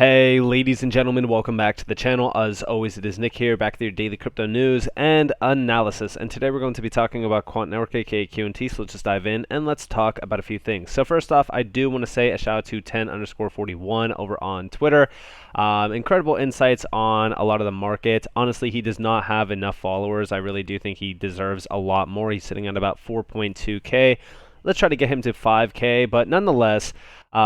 Hey, ladies and gentlemen, welcome back to the channel. As always, it is Nick here, back with your daily crypto news and analysis. And today we're going to be talking about Quant Network, aka QNT. So let's just dive in and let's talk about a few things. So first off, I do want to say a shout out to 10_41 over on Twitter. Incredible insights on a lot of the market. Honestly, he does not have enough followers. I really do think he deserves a lot more. He's sitting at about 4.2K. Let's try to get him to 5K, but nonetheless,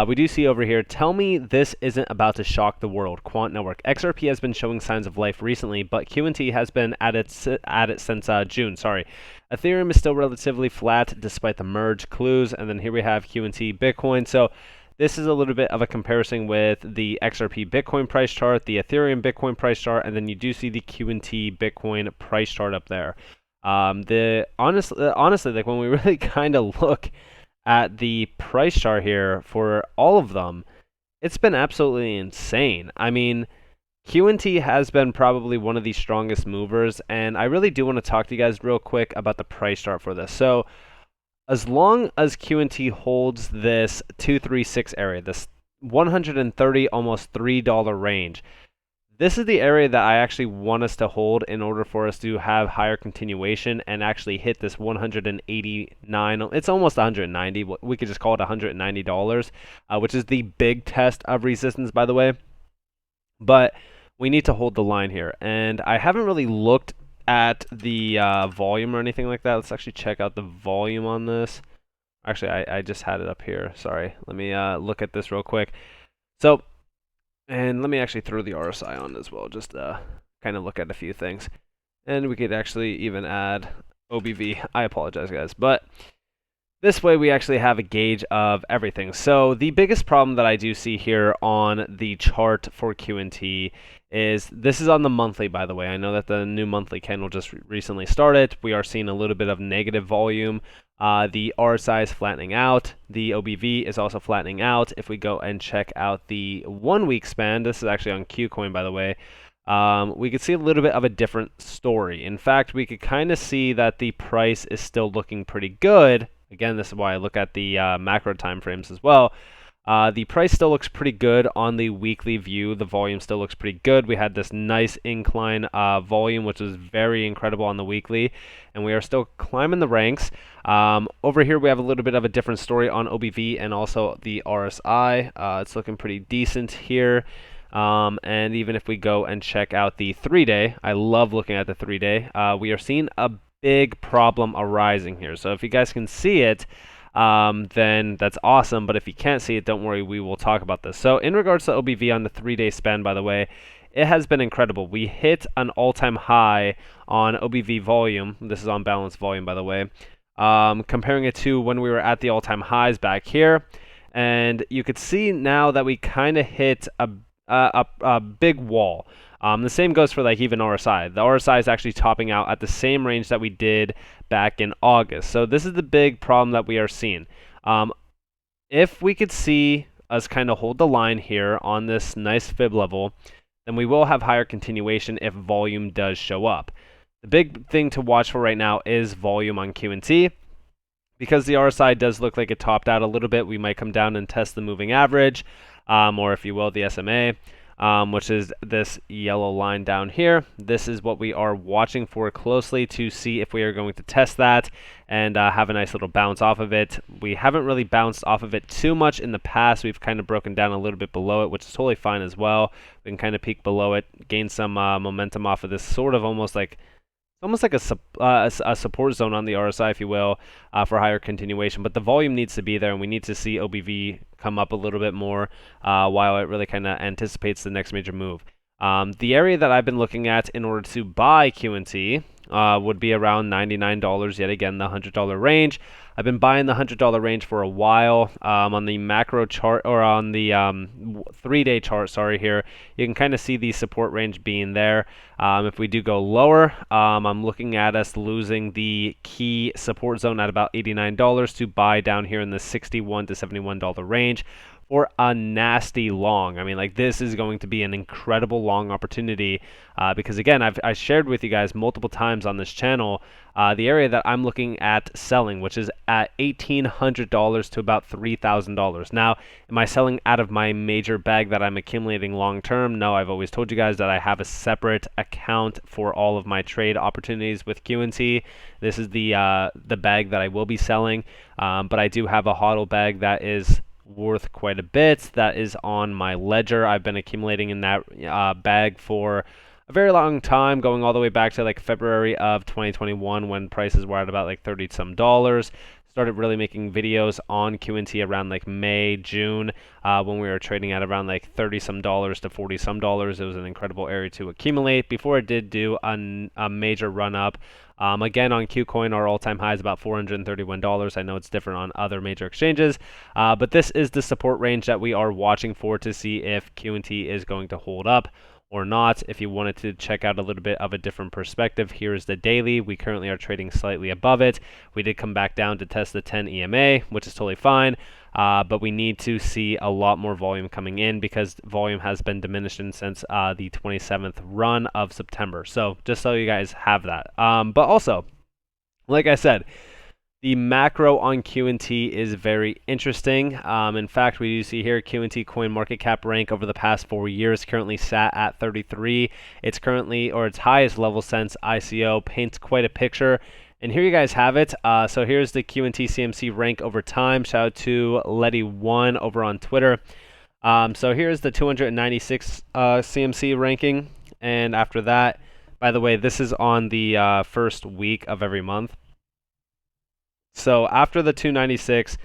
we do see over here, tell me this isn't about to shock the world. Quant Network. XRP has been showing signs of life recently, but QNT has been at it since June. Sorry. Ethereum is still relatively flat despite the merge clues, and then here we have QNT Bitcoin. So this is a little bit of a comparison with the XRP Bitcoin price chart, the Ethereum Bitcoin price chart, and then you do see the QNT Bitcoin price chart up there. Honestly, like when we really kind of look at the price chart here for all of them, it's been absolutely insane. I mean, QNT has been probably one of the strongest movers, and I really do want to talk to you guys real quick about the price chart for this. So, as long as QNT holds this 236 area, this 130 almost $3 range, this is the area that I actually want us to hold in order for us to have higher continuation and actually hit this 189. It's almost 190. We could just call it $190, which is the big test of resistance, by the way. But we need to hold the line here. And I haven't really looked at the volume or anything like that. Let's actually check out the volume on this. Actually, I just had it up here. Sorry. Let me look at this real quick. So, and let me actually throw the RSI on as well, just kind of look at a few things. And we could actually even add OBV. I apologize, guys. But this way we actually have a gauge of everything. So the biggest problem that I do see here on the chart for QNT is, this is on the monthly, by the way. I know that the new monthly candle just recently started. We are seeing a little bit of negative volume. The RSI is flattening out. The OBV is also flattening out. If we go and check out the 1 week span, this is actually on Qcoin, by the way, we could see a little bit of a different story. In fact, we could kind of see that the price is still looking pretty good. Again, this is why I look at the macro time frames as well. The price still looks pretty good on the weekly view. The volume still looks pretty good. We had this nice incline volume, which was very incredible on the weekly, and we are still climbing the ranks. Over here, we have a little bit of a different story on OBV and also the RSI. It's looking pretty decent here. And even if we go and check out the 3-day, I love looking at the 3-day. We are seeing a big problem arising here. So if you guys can see it, then that's awesome. But if you can't see it, don't worry, we will talk about this. So in regards to OBV on the 3-day span, by the way, it has been incredible. We hit an all-time high on OBV volume. This is on balance volume, by the way. Comparing it to when we were at the all-time highs back here. And you could see now that we kind of hit a big wall. The same goes for like even RSI. The RSI is actually topping out at the same range that we did back in August. So this is the big problem that we are seeing. If we could see us kind of hold the line here on this nice fib level, then we will have higher continuation if volume does show up. The big thing to watch for right now is volume on QNT. Because the RSI does look like it topped out a little bit, we might come down and test the moving average, or if you will, the SMA. Which is this yellow line down here. This is what we are watching for closely to see if we are going to test that and have a nice little bounce off of it. We haven't really bounced off of it too much in the past. We've kind of broken down a little bit below it, which is totally fine as well. We can kind of peek below it, gain some momentum off of this sort of almost like a support zone on the RSI, if you will, for higher continuation. But the volume needs to be there, and we need to see OBV come up a little bit more while it really kind of anticipates the next major move. The area that I've been looking at in order to buy QNT would be around $99, yet again, the $100 range. I've been buying the $100 range for a while. On the macro chart, or on the 3-day chart, sorry, here, you can kind of see the support range being there. If we do go lower, I'm looking at us losing the key support zone at about $89 to buy down here in the $61 to $71 range. for a nasty long. I mean, like, this is going to be an incredible long opportunity because, again, I shared with you guys multiple times on this channel the area that I'm looking at selling, which is at $1,800 to about $3,000. Now, am I selling out of my major bag that I'm accumulating long term? No, I've always told you guys that I have a separate account for all of my trade opportunities with QNT. This is the bag that I will be selling, but I do have a HODL bag that is worth quite a bit. That is on my ledger. I've been accumulating in that bag for a very long time, going all the way back to like February of 2021 when prices were at about like 30 some dollars. Started really making videos on QNT around like May, June, when we were trading at around like 30 some dollars to 40 some dollars. It was an incredible area to accumulate before it did do a major run up. Again, on Qcoin, our all-time high is about $431. I know it's different on other major exchanges, but this is the support range that we are watching for to see if QNT is going to hold up or not. If you wanted to check out a little bit of a different perspective, here is the daily. We currently are trading slightly above it. We did come back down to test the 10 EMA, which is totally fine, but we need to see a lot more volume coming in because volume has been diminishing since the 27th run of September. So just so you guys have that. But also, like I said, the macro on QNT is very interesting. In fact, we do see here QNT coin market cap rank over the past 4 years currently sat at 33. It's currently, or its highest level since ICO, paints quite a picture. And here you guys have it. So here's the QNT CMC rank over time. Shout out to Letty1 over on Twitter. So here's the 296 CMC ranking. And after that, by the way, this is on the first week of every month. So after the 296,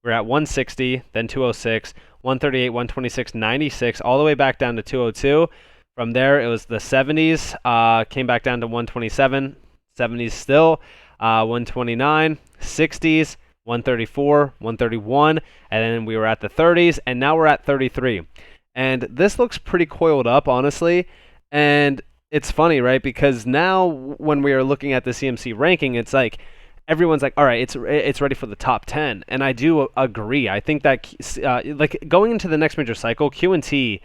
we're at 160, then 206, 138, 126, 96, all the way back down to 202. From there, it was the 70s, came back down to 127, 70s still, 129, 60s, 134, 131, and then we were at the 30s, and now we're at 33. And this looks pretty coiled up, honestly, and it's funny, right? Because now when we are looking at the CMC ranking, it's like, everyone's like, all right, it's ready for the top 10. And I do agree. I think that like going into the next major cycle, QNT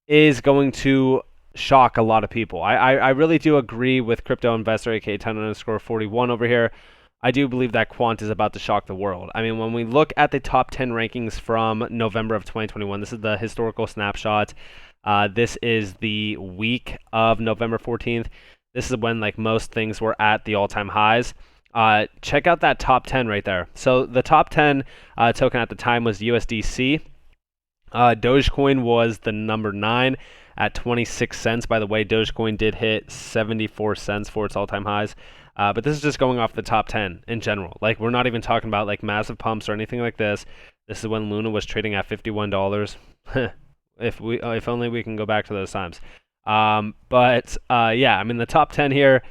is going to shock a lot of people. I really do agree with crypto investor, aka 10_41 over here. I do believe that Quant is about to shock the world. I mean, when we look at the top 10 rankings from November of 2021, this is the historical snapshot. This is the week of November 14th. This is when like most things were at the all-time highs. Check out that top 10 right there. So the top 10 token at the time was USDC. Dogecoin was the number 9 at 26 cents. By the way, Dogecoin did hit 74 cents for its all-time highs. But this is just going off the top 10 in general. Like, we're not even talking about like massive pumps or anything like this. This is when Luna was trading at $51. If only we can go back to those times. Yeah, I mean the top 10 here.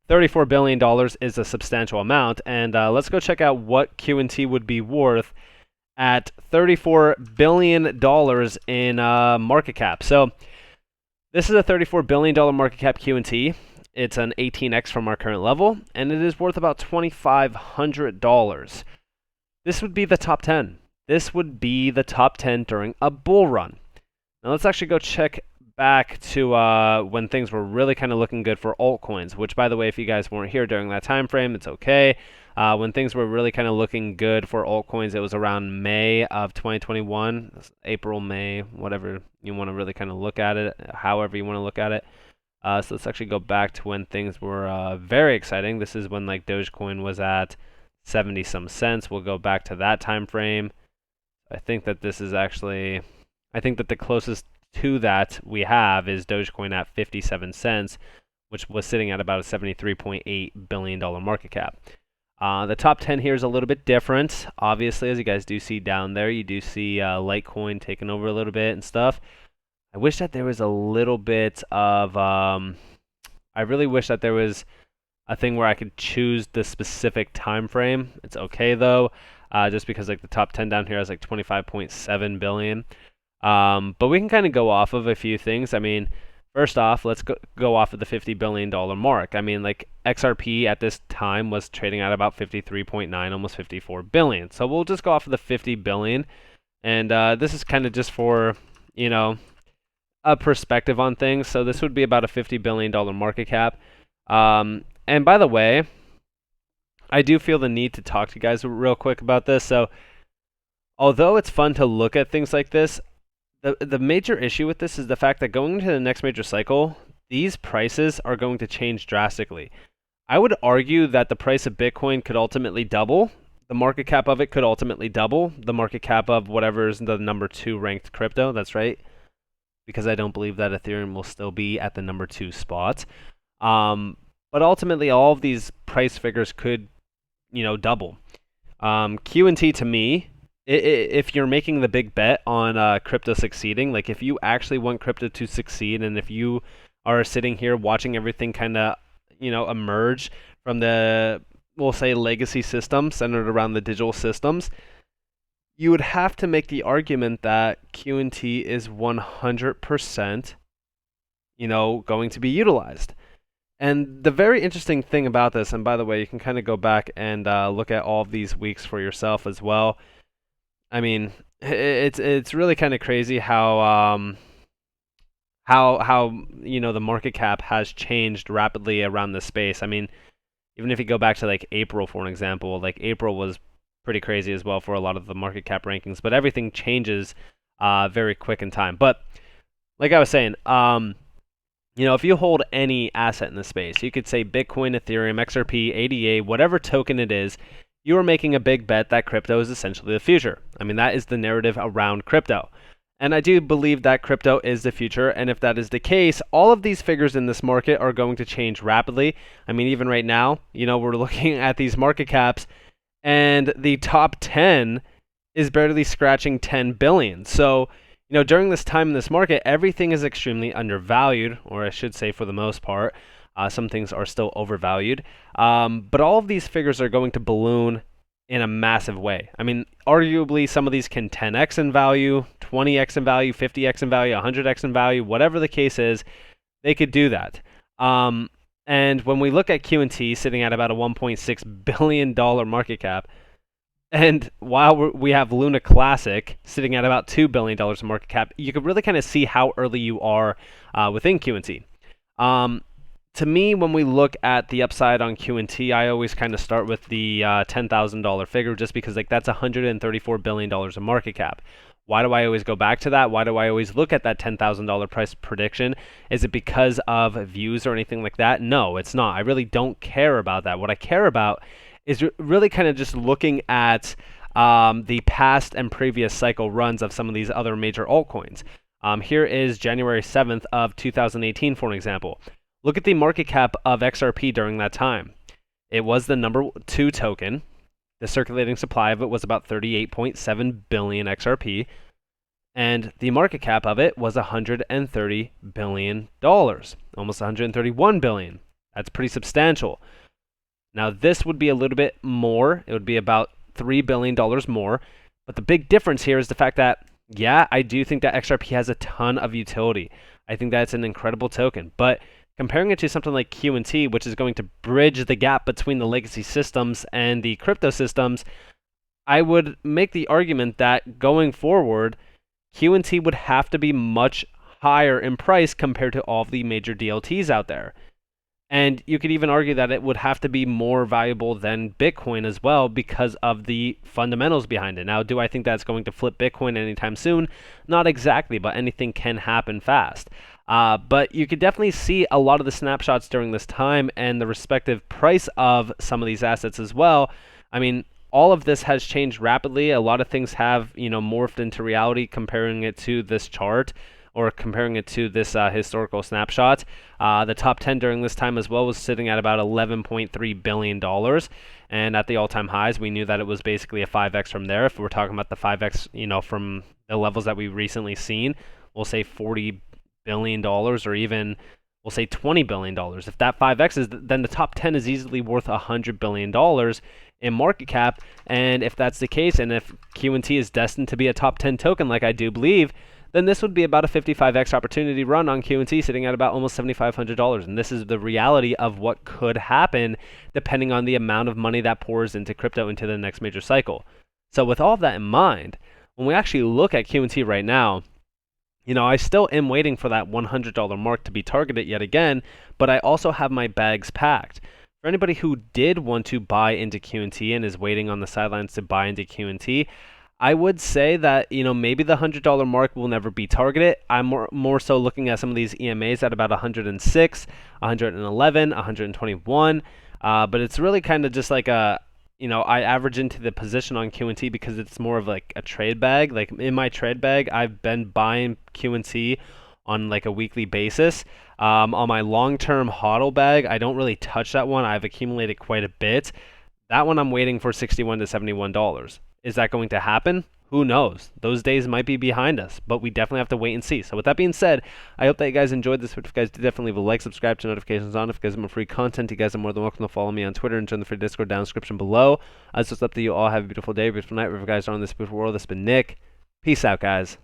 $34 billion is a substantial amount, and let's go check out what QNT would be worth at $34 billion in market cap. So this is a $34 billion market cap QNT. It's an 18x from our current level, and it is worth about $2,500. This would be the top 10. This would be the top 10 during a bull run. Now let's actually go check back to when things were really kind of looking good for altcoins, which, by the way, if you guys weren't here during that time frame, it's okay. When things were really kind of looking good for altcoins, it was around May of 2021, April, May, whatever you want to really kind of look at it, however you want to look at it. So let's actually go back to when things were very exciting. This is when like Dogecoin was at 70 some cents. We'll go back to that time frame. I think that this is actually, I think that the closest to that we have is Dogecoin at 57 cents, which was sitting at about a $73.8 billion market cap. The top 10 here is a little bit different. Obviously, as you guys do see down there, you do see Litecoin taking over a little bit and stuff. I wish that there was a little bit of, I really wish that there was a thing where I could choose the specific time frame. It's okay though, just because like the top 10 down here has like 25.7 billion. But we can kind of go off of a few things. I mean, first off, let's go off of the $50 billion mark. I mean, like XRP at this time was trading at about 53.9, almost 54 billion. So we'll just go off of the 50 billion And this is kind of just for, you know, a perspective on things. So this would be about a $50 billion market cap. And by the way, I do feel the need to talk to you guys real quick about this. So although it's fun to look at things like this, the major issue with this is the fact that going into the next major cycle, these prices are going to change drastically. I would argue that the price of Bitcoin could ultimately double. The market cap of it could ultimately double. The market cap of whatever is the number 2 ranked crypto, that's right. Because I don't believe that Ethereum will still be at the number 2 spot. But ultimately, all of these price figures could, double. Q&T to me, if you're making the big bet on crypto succeeding, like if you actually want crypto to succeed, and if you are sitting here watching everything kind of, emerge from the, we'll say, legacy system centered around the digital systems, you would have to make the argument that Q&T is 100%, going to be utilized. And the very interesting thing about this, and by the way, you can kind of go back and look at all of these weeks for yourself as well. I mean, it's really kind of crazy how the market cap has changed rapidly around the space. I mean, even if you go back to like April for an example, like April was pretty crazy as well for a lot of the market cap rankings, but everything changes very quick in time. But like I was saying, if you hold any asset in the space, you could say Bitcoin, Ethereum, XRP, ADA, whatever token it is, you are making a big bet that crypto is essentially the future. I mean, that is the narrative around crypto. And I do believe that crypto is the future, and if that is the case, all of these figures in this market are going to change rapidly. I mean, even right now, we're looking at these market caps, and the top 10 is barely scratching 10 billion. So, during this time in this market, everything is extremely undervalued, or I should say for the most part. Some things are still overvalued. But all of these figures are going to balloon in a massive way. I mean, arguably some of these can 10x in value, 20x in value, 50x in value, 100x in value, whatever the case is, they could do that. And when we look at Q&T sitting at about a $1.6 billion market cap, and while we have Luna Classic sitting at about $2 billion in market cap, you can really kind of see how early you are within Q&T. To me, when we look at the upside on Q&T, I always kind of start with the $10,000 figure just because that's $134 billion in market cap. Why do I always go back to that? Why do I always look at that $10,000 price prediction? Is it because of views or anything like that? No, it's not. I really don't care about that. What I care about is really kind of just looking at the past and previous cycle runs of some of these other major altcoins. Here is January 7th of 2018, for an example. Look at the market cap of XRP during that time. It was the number 2 token. The circulating supply of it was about 38.7 billion XRP. And the market cap of it was $130 billion. Almost $131 billion. That's pretty substantial. Now, this would be a little bit more. It would be about $3 billion more. But the big difference here is the fact that, yeah, I do think that XRP has a ton of utility. I think that's an incredible token. But comparing it to something like Q&T, which is going to bridge the gap between the legacy systems and the crypto systems, I would make the argument that going forward, Q&T would have to be much higher in price compared to all of the major DLTs out there. And you could even argue that it would have to be more valuable than Bitcoin as well because of the fundamentals behind it. Now, do I think that's going to flip Bitcoin anytime soon? Not exactly, but anything can happen fast. But you could definitely see a lot of the snapshots during this time and the respective price of some of these assets as well. I mean, all of this has changed rapidly. A lot of things have, morphed into reality comparing it to this chart or comparing it to this historical snapshot. The top 10 during this time as well was sitting at about $11.3 billion. And at the all-time highs, we knew that it was basically a 5x from there. If we're talking about the 5x, from the levels that we've recently seen, we'll say $40 billion or even we'll say $20 billion. If that 5x is, then the top 10 is easily worth $100 billion in market cap. And if that's the case, and if Q&T is destined to be a top 10 token like I do believe, then this would be about a 55x opportunity run on Q&T sitting at about almost $7,500. And this is the reality of what could happen depending on the amount of money that pours into crypto into the next major cycle. So with all of that in mind, when we actually look at QT right now, I still am waiting for that $100 mark to be targeted yet again, but I also have my bags packed. For anybody who did want to buy into QT and is waiting on the sidelines to buy into QT, I would say that, maybe the $100 mark will never be targeted. I'm more so looking at some of these EMAs at about 106, 111, 121. But it's really kind of just like I average into the position on QT because it's more of like a trade bag. Like in my trade bag, I've been buying QT on like a weekly basis. On my long-term HODL bag, I don't really touch that one. I've accumulated quite a bit. That one I'm waiting for $61 to $71. Is that going to happen? Who knows? Those days might be behind us, but we definitely have to wait and see. So with that being said, I hope that you guys enjoyed this. If you guys did, definitely leave a like, subscribe, to notifications on. If you guys want free content, you guys are more than welcome to follow me on Twitter and join the free Discord down in the description below. It's just up to you all. Have a beautiful day, beautiful night, wherever you guys are in this beautiful world. This has been Nick. Peace out, guys.